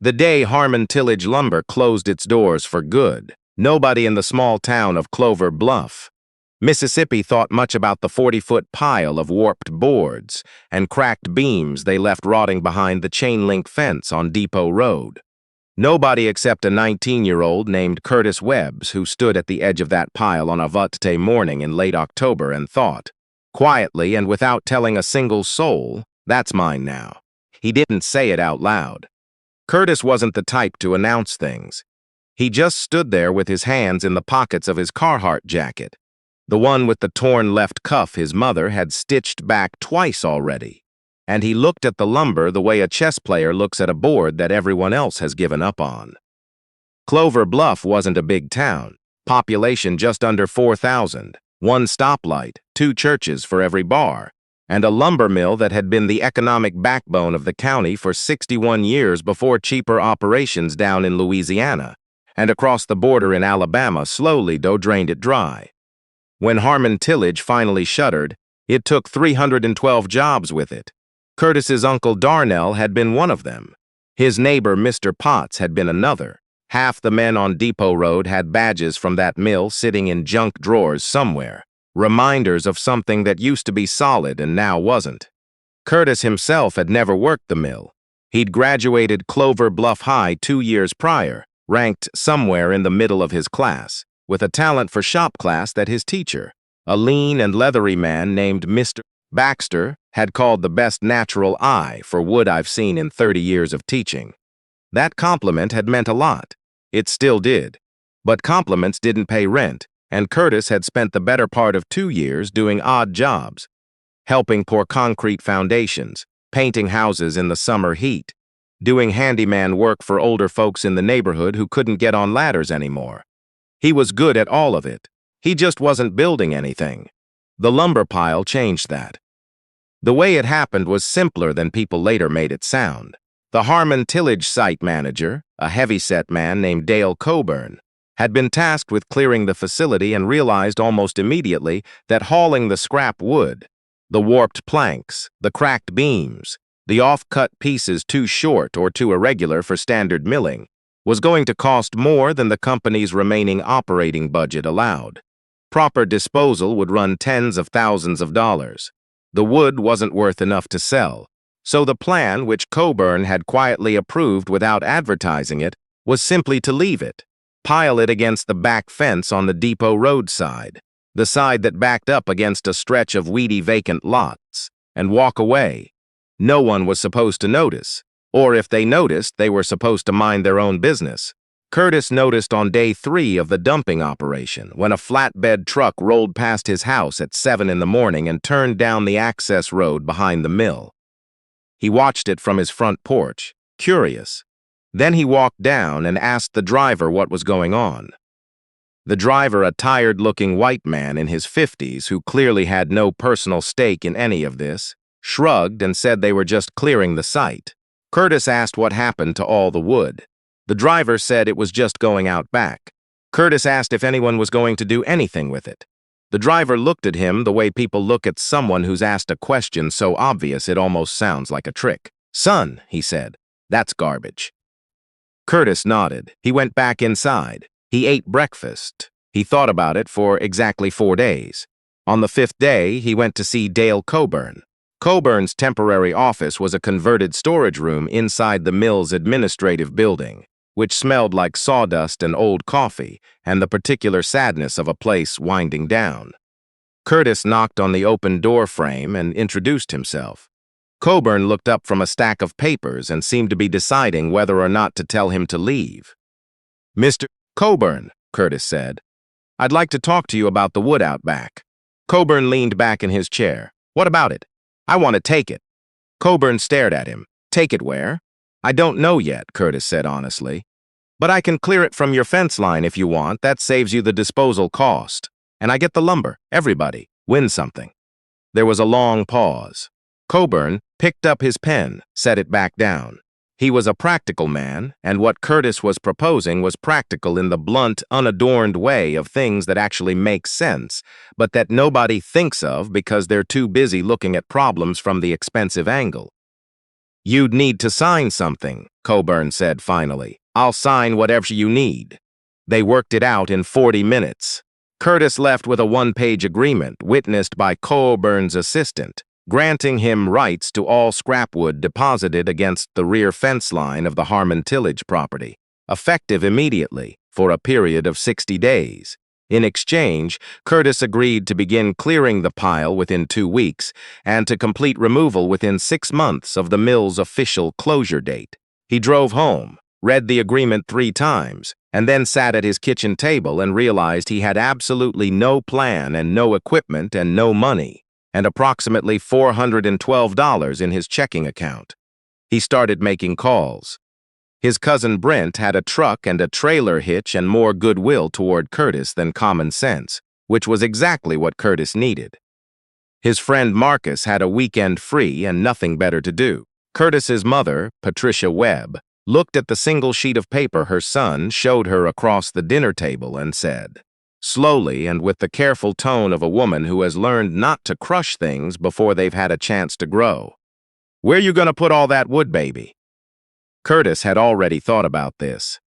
The day Harmon Tillage Lumber closed its doors for good, nobody in the small town of Clover Bluff, Mississippi thought much about the 40-foot pile of warped boards and cracked beams they left rotting behind the chain-link fence on Depot Road. Nobody except a 19-year-old named Curtis Webb, who stood at the edge of that pile on a hot morning in late October and thought, quietly and without telling a single soul, "That's mine now." He didn't say it out loud. Curtis wasn't the type to announce things. He just stood there with his hands in the pockets of his Carhartt jacket, the one with the torn left cuff his mother had stitched back twice already, and he looked at the lumber the way a chess player looks at a board that everyone else has given up on. Clover Bluff wasn't a big town, population just under 4,000, one stoplight, 2 churches for every bar, and a lumber mill that had been the economic backbone of the county for 61 years before cheaper operations down in Louisiana and across the border in Alabama slowly drained it dry. When Harmon Tillage finally shuttered, it took 312 jobs with it. Curtis's uncle Darnell had been one of them. His neighbor, Mr. Potts, had been another. Half the men on Depot Road had badges from that mill sitting in junk drawers somewhere, reminders of something that used to be solid and now wasn't. Curtis himself had never worked the mill. He'd graduated Clover Bluff High 2 years prior, ranked somewhere in the middle of his class, with a talent for shop class that his teacher, a lean and leathery man named Mr. Baxter, had called the best natural eye for wood I've seen in 30 years of teaching. That compliment had meant a lot. It still did. But compliments didn't pay rent, and Curtis had spent the better part of 2 years doing odd jobs, helping pour concrete foundations, painting houses in the summer heat, doing handyman work for older folks in the neighborhood who couldn't get on ladders anymore. He was good at all of it. He just wasn't building anything. The lumber pile changed that. The way it happened was simpler than people later made it sound. The Harmon Tillage site manager, a heavyset man named Dale Coburn, had been tasked with clearing the facility and realized almost immediately that hauling the scrap wood, the warped planks, the cracked beams, the off-cut pieces too short or too irregular for standard milling, was going to cost more than the company's remaining operating budget allowed. Proper disposal would run tens of thousands of dollars. The wood wasn't worth enough to sell, so the plan, which Coburn had quietly approved without advertising it, was simply to leave it, pile it against the back fence on the Depot Road side, the side that backed up against a stretch of weedy vacant lots, and walk away. No one was supposed to notice, or if they noticed, they were supposed to mind their own business. Curtis noticed on day 3 of the dumping operation when a flatbed truck rolled past his house at 7 in the morning and turned down the access road behind the mill. He watched it from his front porch, curious. Then he walked down and asked the driver what was going on. The driver, a tired-looking white man in his 50s who clearly had no personal stake in any of this, shrugged and said they were just clearing the site. Curtis asked what happened to all the wood. The driver said it was just going out back. Curtis asked if anyone was going to do anything with it. The driver looked at him the way people look at someone who's asked a question so obvious it almost sounds like a trick. "Son," he said, "that's garbage." Curtis nodded. He went back inside. He ate breakfast. He thought about it for exactly 4 days. On the 5th day, he went to see Dale Coburn. Coburn's temporary office was a converted storage room inside the mill's administrative building, which smelled like sawdust and old coffee and the particular sadness of a place winding down. Curtis knocked on the open door frame and introduced himself. Coburn looked up from a stack of papers and seemed to be deciding whether or not to tell him to leave. "Mr. Coburn," Curtis said, "I'd like to talk to you about the wood out back." Coburn leaned back in his chair. "What about it?" "I want to take it." Coburn stared at him. "Take it where?" "I don't know yet," Curtis said honestly. "But I can clear it from your fence line if you want. That saves you the disposal cost. And I get the lumber. Everybody wins something." There was a long pause. Coburn picked up his pen, set it back down. He was a practical man, and what Curtis was proposing was practical in the blunt, unadorned way of things that actually make sense, but that nobody thinks of because they're too busy looking at problems from the expensive angle. "You'd need to sign something," Coburn said finally. "I'll sign whatever you need." They worked it out in 40 minutes. Curtis left with a one-page agreement witnessed by Coburn's assistant, granting him rights to all scrapwood deposited against the rear fence line of the Harmon Tillage property, effective immediately for a period of 60 days. In exchange, Curtis agreed to begin clearing the pile within 2 weeks and to complete removal within 6 months of the mill's official closure date. He drove home, read the agreement 3 times, and then sat at his kitchen table and realized he had absolutely no plan and no equipment and no money, and approximately $412 in his checking account. He started making calls. His cousin Brent had a truck and a trailer hitch and more goodwill toward Curtis than common sense, which was exactly what Curtis needed. His friend Marcus had a weekend free and nothing better to do. Curtis's mother, Patricia Webb, looked at the single sheet of paper her son showed her across the dinner table and said, slowly and with the careful tone of a woman who has learned not to crush things before they've had a chance to grow, "Where you gonna put all that wood, baby?" Curtis had already thought about this.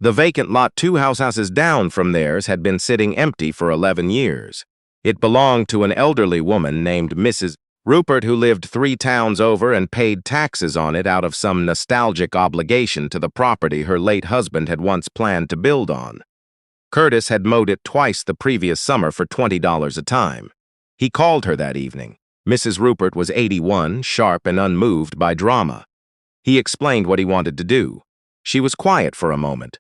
The vacant lot 2 houses down from theirs had been sitting empty for 11 years. It belonged to an elderly woman named Mrs. Rupert who lived 3 towns over and paid taxes on it out of some nostalgic obligation to the property her late husband had once planned to build on. Curtis had mowed it twice the previous summer for $20 a time. He called her that evening. Mrs. Rupert was 81, sharp and unmoved by drama. He explained what he wanted to do. She was quiet for a moment.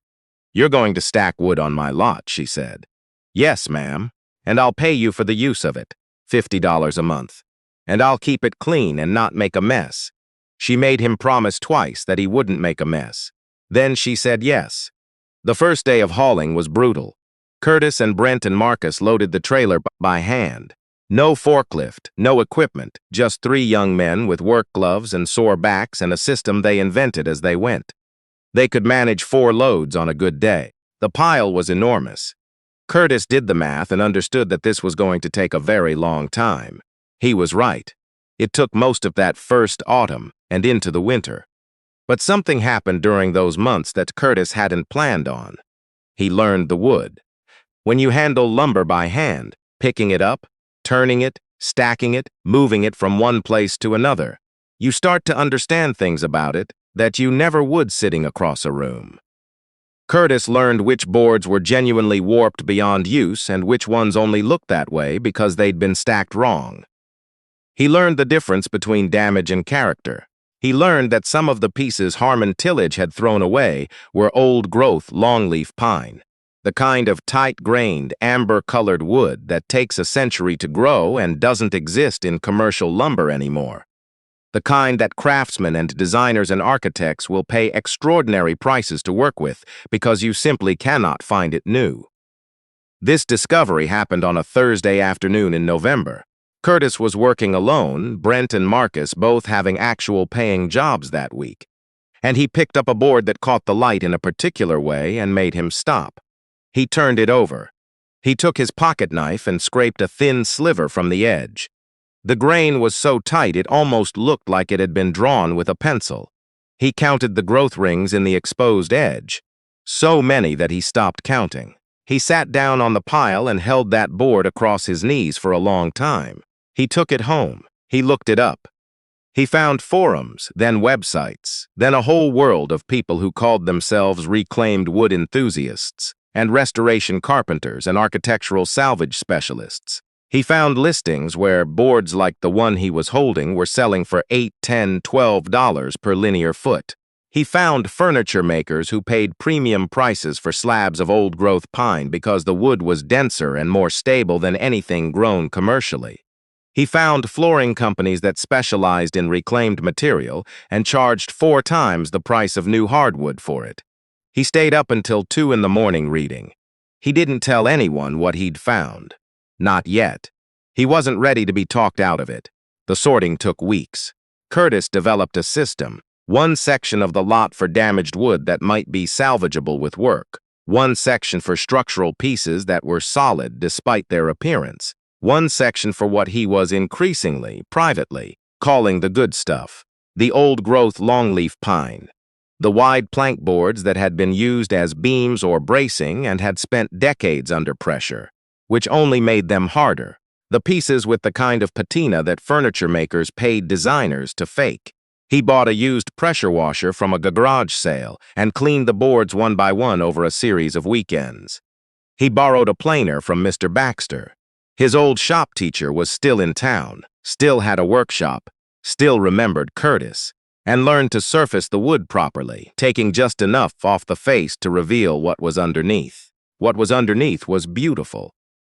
"You're going to stack wood on my lot," she said. "Yes, ma'am, and I'll pay you for the use of it, $50 a month. And I'll keep it clean and not make a mess." She made him promise twice that he wouldn't make a mess. Then she said yes. The first day of hauling was brutal. Curtis and Brent and Marcus loaded the trailer by hand. No forklift, no equipment, just 3 young men with work gloves and sore backs and a system they invented as they went. They could manage 4 loads on a good day. The pile was enormous. Curtis did the math and understood that this was going to take a very long time. He was right. It took most of that first autumn and into the winter. But something happened during those months that Curtis hadn't planned on. He learned the wood. When you handle lumber by hand, picking it up, turning it, stacking it, moving it from one place to another, you start to understand things about it that you never would sitting across a room. Curtis learned which boards were genuinely warped beyond use and which ones only looked that way because they'd been stacked wrong. He learned the difference between damage and character. He learned that some of the pieces Harmon Tillage had thrown away were old-growth longleaf pine, the kind of tight-grained, amber-colored wood that takes a century to grow and doesn't exist in commercial lumber anymore. The kind that craftsmen and designers and architects will pay extraordinary prices to work with because you simply cannot find it new. This discovery happened on a Thursday afternoon in November. Curtis was working alone, Brent and Marcus both having actual paying jobs that week, and he picked up a board that caught the light in a particular way and made him stop. He turned it over. He took his pocket knife and scraped a thin sliver from the edge. The grain was so tight it almost looked like it had been drawn with a pencil. He counted the growth rings in the exposed edge, so many that he stopped counting. He sat down on the pile and held that board across his knees for a long time. He took it home. He looked it up. He found forums, then websites, then a whole world of people who called themselves reclaimed wood enthusiasts, and restoration carpenters and architectural salvage specialists. He found listings where boards like the one he was holding were selling for $8, $10, $12 per linear foot. He found furniture makers who paid premium prices for slabs of old-growth pine because the wood was denser and more stable than anything grown commercially. He found flooring companies that specialized in reclaimed material and charged 4 times the price of new hardwood for it. He stayed up until 2 in the morning reading. He didn't tell anyone what he'd found. Not yet. He wasn't ready to be talked out of it. The sorting took weeks. Curtis developed a system. 1 section of the lot for damaged wood that might be salvageable with work. 1 section for structural pieces that were solid despite their appearance. 1 section for what he was increasingly, privately, calling the good stuff. The old-growth longleaf pine. The wide plank boards that had been used as beams or bracing and had spent decades under pressure, which only made them harder. The pieces with the kind of patina that furniture makers paid designers to fake. He bought a used pressure washer from a garage sale and cleaned the boards one by one over a series of weekends. He borrowed a planer from Mr. Baxter. His old shop teacher was still in town, still had a workshop, still remembered Curtis, and learned to surface the wood properly, taking just enough off the face to reveal what was underneath. What was underneath was beautiful.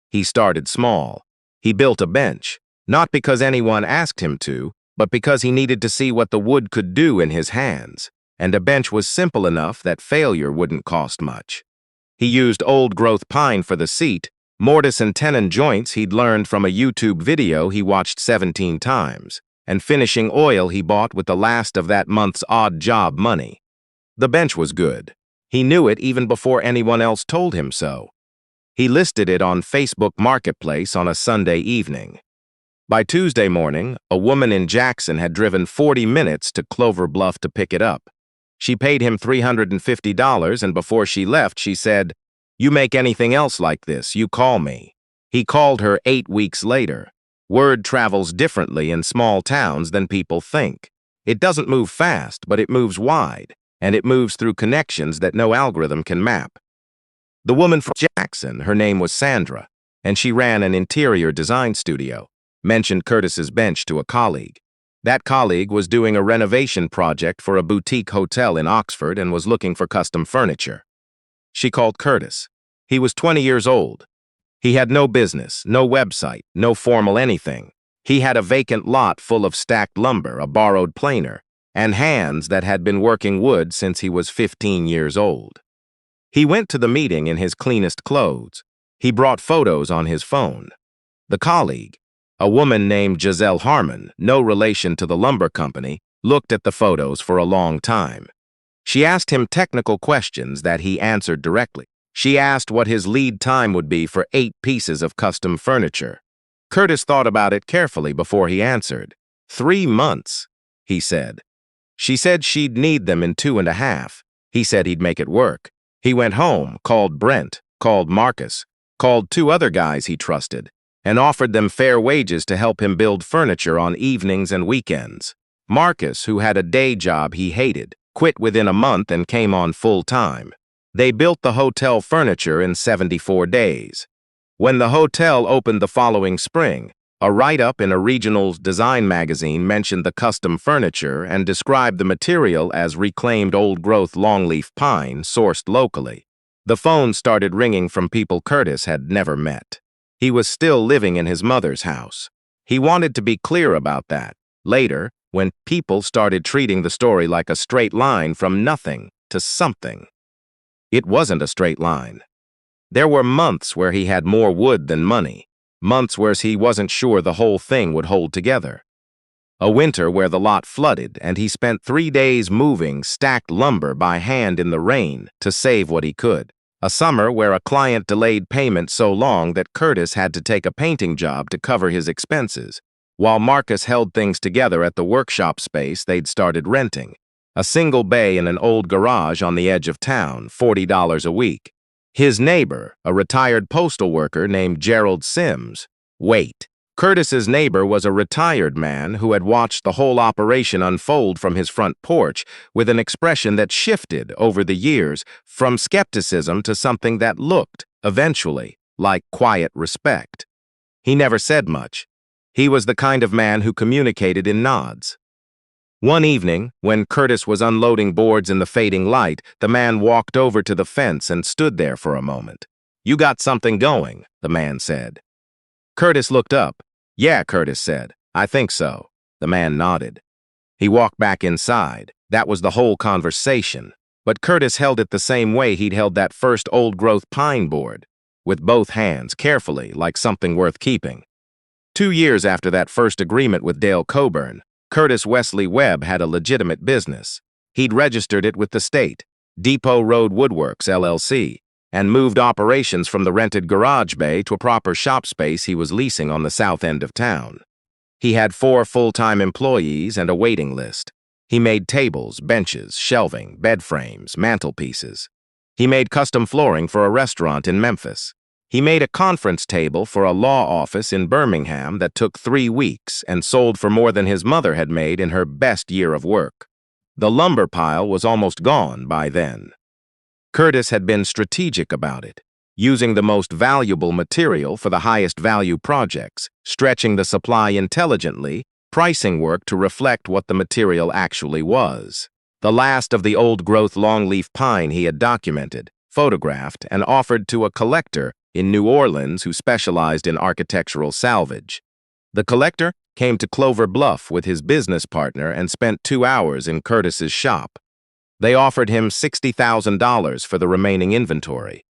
He started small. He built a bench, not because anyone asked him to, but because he needed to see what the wood could do in his hands, and a bench was simple enough that failure wouldn't cost much. He used old-growth pine for the seat, mortise and tenon joints he'd learned from a YouTube video he watched 17 times, and finishing oil he bought with the last of that month's odd job money. The bench was good. He knew it even before anyone else told him so. He listed it on Facebook Marketplace on a Sunday evening. By Tuesday morning, a woman in Jackson had driven 40 minutes to Clover Bluff to pick it up. She paid him $350, and before she left, she said, "You make anything else like this, you call me." He called her 8 weeks later. Word travels differently in small towns than people think. It doesn't move fast, but it moves wide, and it moves through connections that no algorithm can map. The woman from Jackson, her name was Sandra, and she ran an interior design studio, mentioned Curtis's bench to a colleague. That colleague was doing a renovation project for a boutique hotel in Oxford and was looking for custom furniture. She called Curtis. He was 20 years old. He had no business, no website, no formal anything. He had a vacant lot full of stacked lumber, a borrowed planer, and hands that had been working wood since he was 15 years old. He went to the meeting in his cleanest clothes. He brought photos on his phone. The colleague, a woman named Giselle Harmon, no relation to the lumber company, looked at the photos for a long time. She asked him technical questions that he answered directly. She asked what his lead time would be for 8 pieces of custom furniture. Curtis thought about it carefully before he answered. 3 months, he said. She said she'd need them in 2.5. He said he'd make it work. He went home, called Brent, called Marcus, called 2 other guys he trusted, and offered them fair wages to help him build furniture on evenings and weekends. Marcus, who had a day job he hated, quit within a month and came on full-time. They built the hotel furniture in 74 days. When the hotel opened the following spring, a write-up in a regional design magazine mentioned the custom furniture and described the material as reclaimed old-growth longleaf pine sourced locally. The phone started ringing from people Curtis had never met. He was still living in his mother's house. He wanted to be clear about that. Later, when people started treating the story like a straight line from nothing to something. It wasn't a straight line. There were months where he had more wood than money. Months where he wasn't sure the whole thing would hold together. A winter where the lot flooded and he spent 3 days moving stacked lumber by hand in the rain to save what he could. A summer where a client delayed payment so long that Curtis had to take a painting job to cover his expenses, while Marcus held things together at the workshop space they'd started renting. A single bay in an old garage on the edge of town, $40 a week. His neighbor, a retired postal worker named Gerald Sims. Wait. Curtis's neighbor was a retired man who had watched the whole operation unfold from his front porch with an expression that shifted over the years from skepticism to something that looked, eventually, like quiet respect. He never said much. He was the kind of man who communicated in nods. One evening, when Curtis was unloading boards in the fading light, the man walked over to the fence and stood there for a moment. "You got something going," the man said. Curtis looked up. "Yeah," Curtis said. "I think so." The man nodded. He walked back inside. That was the whole conversation. But Curtis held it the same way he'd held that first old-growth pine board, with both hands, carefully, like something worth keeping. 2 years after that first agreement with Dale Coburn, Curtis Wesley Webb had a legitimate business. He'd registered it with the state, Depot Road Woodworks, LLC, and moved operations from the rented garage bay to a proper shop space he was leasing on the south end of town. He had 4 full-time employees and a waiting list. He made tables, benches, shelving, bed frames, mantelpieces. He made custom flooring for a restaurant in Memphis. He made a conference table for a law office in Birmingham that took 3 weeks and sold for more than his mother had made in her best year of work. The lumber pile was almost gone by then. Curtis had been strategic about it, using the most valuable material for the highest value projects, stretching the supply intelligently, pricing work to reflect what the material actually was. The last of the old-growth longleaf pine he had documented, photographed, and offered to a collector in New Orleans who specialized in architectural salvage. The collector came to Clover Bluff with his business partner and spent 2 hours in Curtis's shop. They offered him $60,000 for the remaining inventory.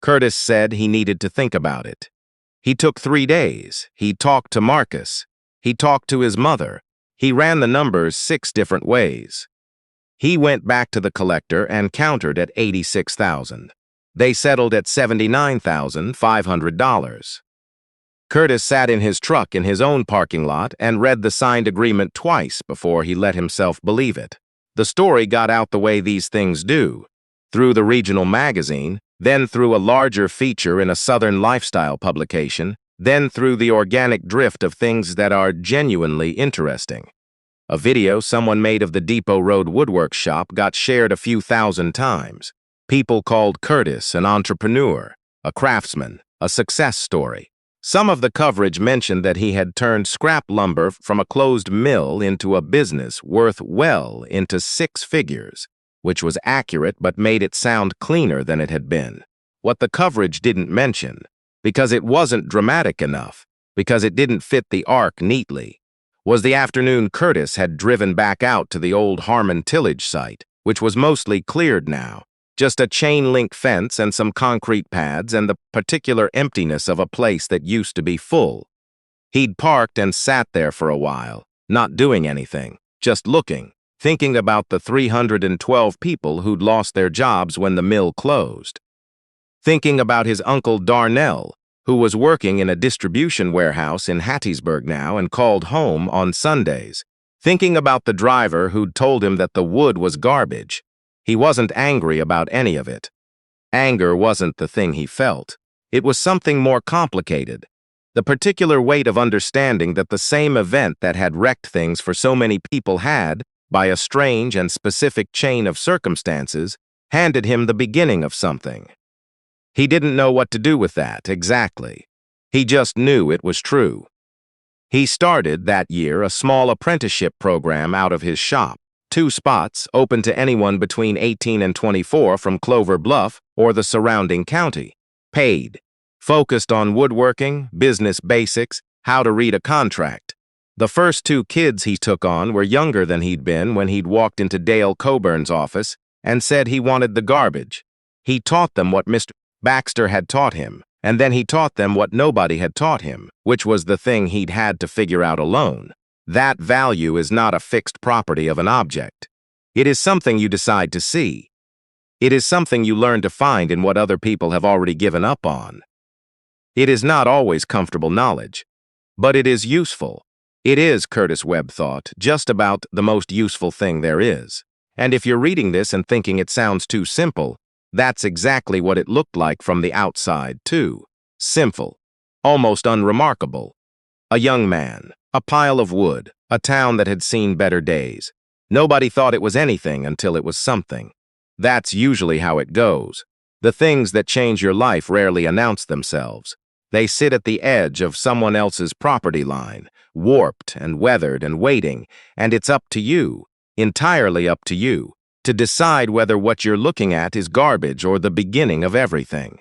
Curtis said he needed to think about it. He took 3 days. He talked to Marcus. He talked to his mother. He ran the numbers 6 different ways. He went back to the collector and countered at $86,000. They settled at $79,500. Curtis sat in his truck in his own parking lot and read the signed agreement twice before he let himself believe it. The story got out the way these things do, through the regional magazine, then through a larger feature in a Southern lifestyle publication, then through the organic drift of things that are genuinely interesting. A video someone made of the Depot Road woodwork shop got shared a few thousand times. People called Curtis an entrepreneur, a craftsman, a success story. Some of the coverage mentioned that he had turned scrap lumber from a closed mill into a business worth well into 6 figures, which was accurate but made it sound cleaner than it had been. What the coverage didn't mention, because it wasn't dramatic enough, because it didn't fit the arc neatly, was the afternoon Curtis had driven back out to the old Harmon tillage site, which was mostly cleared now. Just a chain-link fence and some concrete pads and the particular emptiness of a place that used to be full. He'd parked and sat there for a while, not doing anything, just looking, thinking about the 312 people who'd lost their jobs when the mill closed. Thinking about his uncle Darnell, who was working in a distribution warehouse in Hattiesburg now and called home on Sundays. Thinking about the driver who'd told him that the wood was garbage. He wasn't angry about any of it. Anger wasn't the thing he felt. It was something more complicated. The particular weight of understanding that the same event that had wrecked things for so many people had, by a strange and specific chain of circumstances, handed him the beginning of something. He didn't know what to do with that, exactly. He just knew it was true. He started, that year, a small apprenticeship program out of his shop. 2 spots, open to anyone between 18 and 24 from Clover Bluff or the surrounding county. Paid. Focused on woodworking, business basics, how to read a contract. The first 2 kids he took on were younger than he'd been when he'd walked into Dale Coburn's office and said he wanted the garbage. He taught them what Mr. Baxter had taught him, and then he taught them what nobody had taught him, which was the thing he'd had to figure out alone. That value is not a fixed property of an object. It is something you decide to see. It is something you learn to find in what other people have already given up on. It is not always comfortable knowledge, but it is useful. It is, Curtis Webb thought, just about the most useful thing there is. And if you're reading this and thinking it sounds too simple, that's exactly what it looked like from the outside, too. Simple. Almost unremarkable. A young man. A pile of wood, a town that had seen better days. Nobody thought it was anything until it was something. That's usually how it goes. The things that change your life rarely announce themselves. They sit at the edge of someone else's property line, warped and weathered and waiting, and it's up to you, entirely up to you, to decide whether what you're looking at is garbage or the beginning of everything.